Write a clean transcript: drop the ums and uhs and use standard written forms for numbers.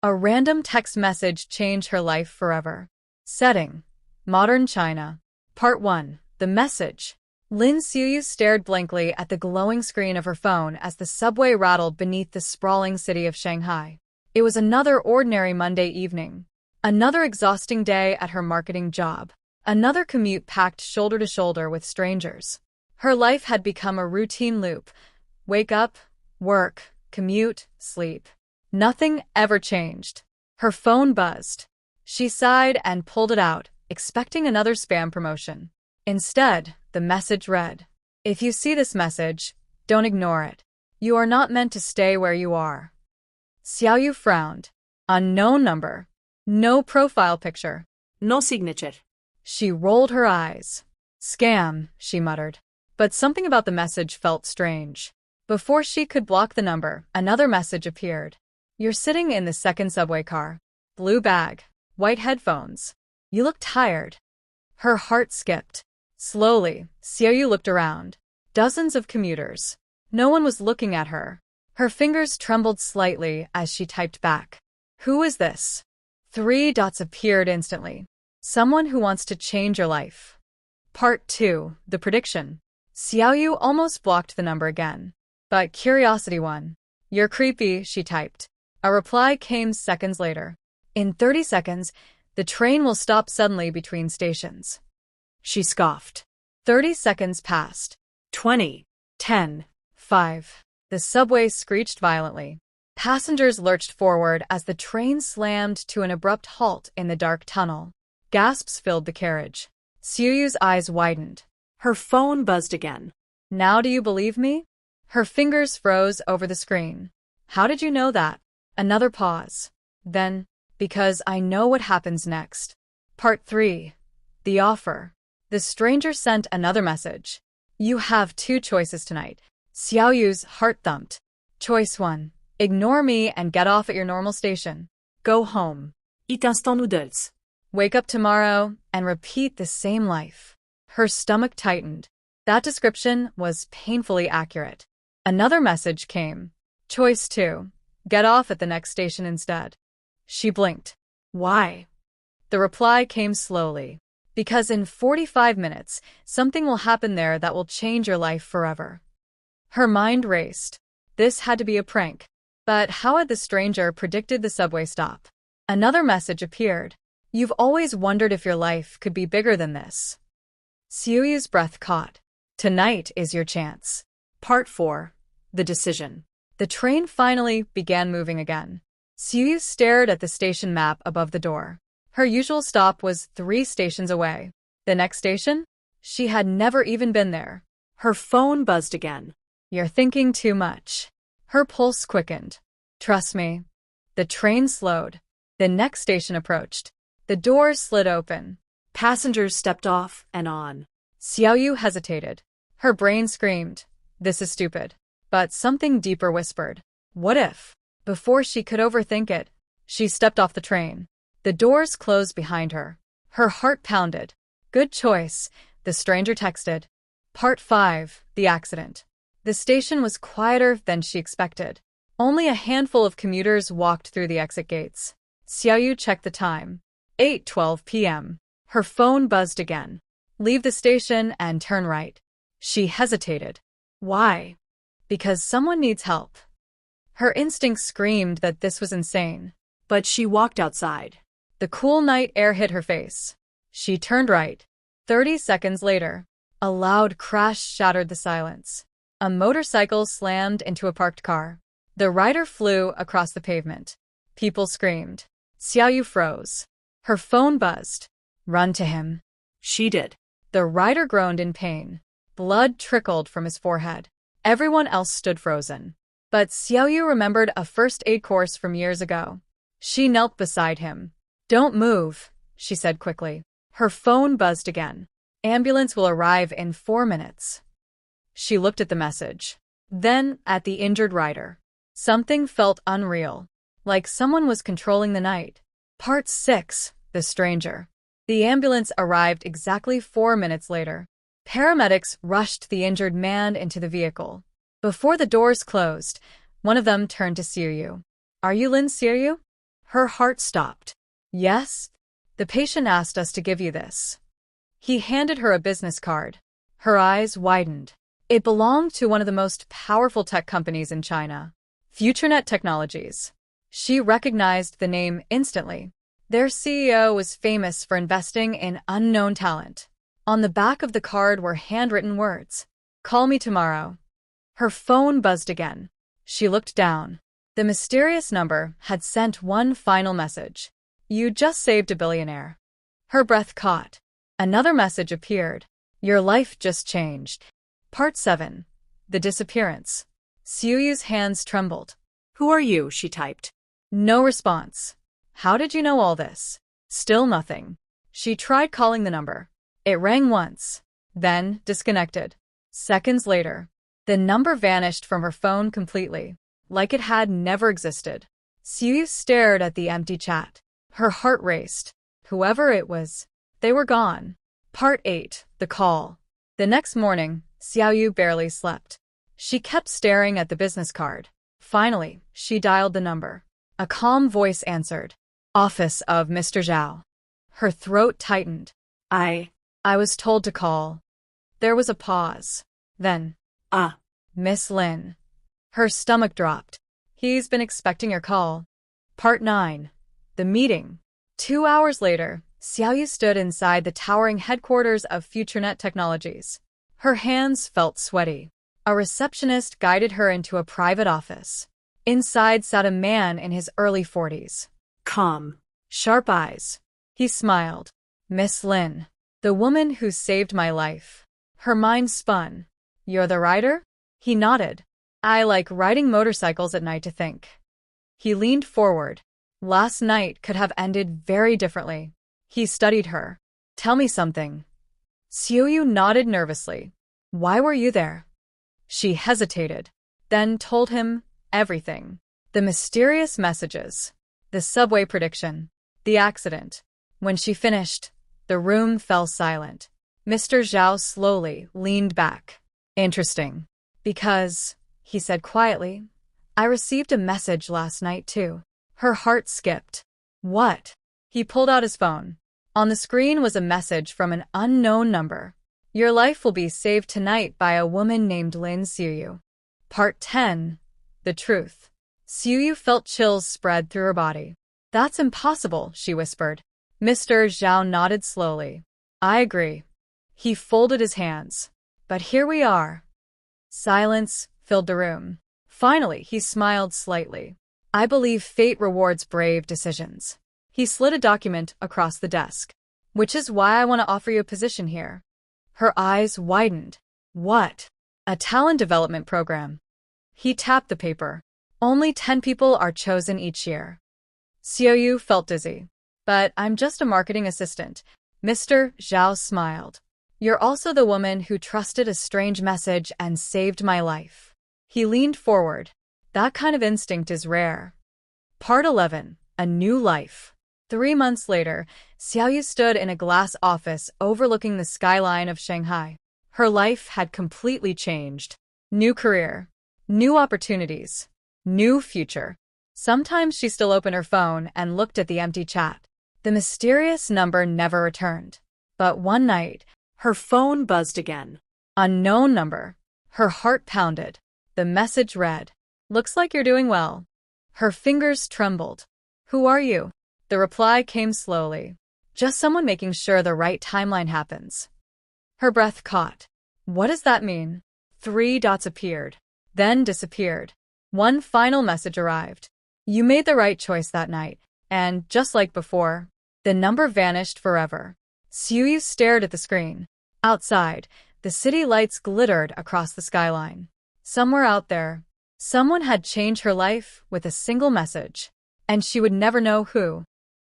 A random text message changed her life forever. Setting: Modern China. Part 1. The message. Lin Xiaoyu stared blankly at the glowing screen of her phone as the subway rattled beneath the sprawling city of Shanghai. It was another ordinary Monday evening. Another exhausting day at her marketing job. Another commute packed shoulder to shoulder with strangers. Her life had become a routine loop. Wake up, work, commute, sleep. Nothing ever changed. Her phone buzzed. She sighed and pulled it out, expecting another spam promotion. Instead, the message read, "If you see this message, don't ignore it. You are not meant to stay where you are." Xiaoyu frowned. Unknown number. No profile picture. No signature. She rolled her eyes. Scam, she muttered. But something about the message felt strange. Before she could block the number, another message appeared. You're sitting in the second subway car. Blue bag. White headphones. You look tired. Her heart skipped. Slowly, Xiaoyu looked around. Dozens of commuters. No one was looking at her. Her fingers trembled slightly as she typed back. Who is this? 3 dots appeared instantly. Someone who wants to change your life. Part 2. The prediction. Xiaoyu almost blocked the number again. But curiosity won. You're creepy, she typed. A reply came seconds later. In 30 seconds, the train will stop suddenly between stations. She scoffed. 30 seconds passed. 20. 10. 5. The subway screeched violently. Passengers lurched forward as the train slammed to an abrupt halt in the dark tunnel. Gasps filled the carriage. Xiaoyu's eyes widened. Her phone buzzed again. Now do you believe me? Her fingers froze over the screen. How did you know that? Another pause. Then, because I know what happens next. Part 3. The offer. The stranger sent another message. You have 2 choices tonight. Xiaoyu's heart thumped. Choice 1. Ignore me and get off at your normal station. Go home. Eat instant noodles. Wake up tomorrow and repeat the same life. Her stomach tightened. That description was painfully accurate. Another message came. Choice 2. Get off at the next station instead. She blinked. Why? The reply came slowly. Because in 45 minutes, something will happen there that will change your life forever. Her mind raced. This had to be a prank. But how had the stranger predicted the subway stop? Another message appeared. You've always wondered if your life could be bigger than this. Xiaoyu's breath caught. Tonight is your chance. Part 4. The decision. The train finally began moving again. Xiaoyu stared at the station map above the door. Her usual stop was 3 stations away. The next station? She had never even been there. Her phone buzzed again. You're thinking too much. Her pulse quickened. Trust me. The train slowed. The next station approached. The doors slid open. Passengers stepped off and on. Xiaoyu hesitated. Her brain screamed. This is stupid. But something deeper whispered. What if? Before she could overthink it, she stepped off the train. The doors closed behind her. Her heart pounded. Good choice, the stranger texted. Part 5. The accident. The station was quieter than she expected. Only a handful of commuters walked through the exit gates. Xiaoyu checked the time. 8:12 p.m. Her phone buzzed again. Leave the station and turn right. She hesitated. Why? Because someone needs help. Her instinct screamed that this was insane. But she walked outside. The cool night air hit her face. She turned right. 30 seconds later, a loud crash shattered the silence. A motorcycle slammed into a parked car. The rider flew across the pavement. People screamed. Xiaoyu froze. Her phone buzzed. Run to him. She did. The rider groaned in pain. Blood trickled from his forehead. Everyone else stood frozen. But Xiaoyu remembered a first aid course from years ago. She knelt beside him. Don't move, she said quickly. Her phone buzzed again. Ambulance will arrive in 4 minutes. She looked at the message. Then at the injured rider. Something felt unreal. Like someone was controlling the night. Part 6. The stranger. The ambulance arrived exactly 4 minutes later. Paramedics rushed the injured man into the vehicle. Before the doors closed, one of them turned to Xiaoyu. Are you Lin Xiaoyu? Her heart stopped. Yes? The patient asked us to give you this. He handed her a business card. Her eyes widened. It belonged to one of the most powerful tech companies in China, FutureNet Technologies. She recognized the name instantly. Their CEO was famous for investing in unknown talent. On the back of the card were handwritten words. Call me tomorrow. Her phone buzzed again. She looked down. The mysterious number had sent one final message. You just saved a billionaire. Her breath caught. Another message appeared. Your life just changed. Part 7. The Disappearance. Xiaoyu's hands trembled. Who are you? She typed. No response. How did you know all this? Still nothing. She tried calling the number. It rang once, then disconnected. Seconds later, the number vanished from her phone completely, like it had never existed. Xiaoyu stared at the empty chat. Her heart raced. Whoever it was, they were gone. Part 8. The Call. The next morning, Xiaoyu barely slept. She kept staring at the business card. Finally, she dialed the number. A calm voice answered. Office of Mr. Zhao. Her throat tightened. I was told to call. There was a pause. Then, Miss Lin. Her stomach dropped. He's been expecting your call. Part 9. The Meeting. 2 hours later, Xiaoyu stood inside the towering headquarters of FutureNet Technologies. Her hands felt sweaty. A receptionist guided her into a private office. Inside sat a man in his early 40s. Calm. Sharp eyes. He smiled. Miss Lin. The woman who saved my life. Her mind spun. You're the writer? He nodded. I like riding motorcycles at night to think. He leaned forward. Last night could have ended very differently. He studied her. Tell me something. Xiaoyu nodded nervously. Why were you there? She hesitated, then told him everything. The mysterious messages, the subway prediction, the accident. When she finished, the room fell silent. Mr. Zhao slowly leaned back. Interesting. Because, he said quietly, I received a message last night too. Her heart skipped. What? He pulled out his phone. On the screen was a message from an unknown number. Your life will be saved tonight by a woman named Lin Xiaoyu. Part 10. The Truth. Xiaoyu felt chills spread through her body. That's impossible, she whispered. Mr. Zhao nodded slowly. I agree. He folded his hands. But here we are. Silence filled the room. Finally, he smiled slightly. I believe fate rewards brave decisions. He slid a document across the desk. Which is why I want to offer you a position here. Her eyes widened. What? A talent development program. He tapped the paper. Only 10 people are chosen each year. Xiaoyu felt dizzy. But I'm just a marketing assistant. Mr. Zhao smiled. You're also the woman who trusted a strange message and saved my life. He leaned forward. That kind of instinct is rare. Part 11. A New Life. 3 months later, Xiaoyu stood in a glass office overlooking the skyline of Shanghai. Her life had completely changed. New career, new opportunities, new future. Sometimes she still opened her phone and looked at the empty chat. The mysterious number never returned. But one night, Her phone buzzed again. unknown number. Her heart pounded. The message read, Looks like you're doing well. Her fingers trembled. Who are you? The reply came slowly. Just someone making sure the right timeline happens. Her breath caught. What does that mean? 3 dots appeared, then disappeared. One final message arrived. You made the right choice that night, and just like before, the number vanished forever. Xiaoyu stared at the screen. Outside, the city lights glittered across the skyline. Somewhere out there, someone had changed her life with a single message, and she would never know who.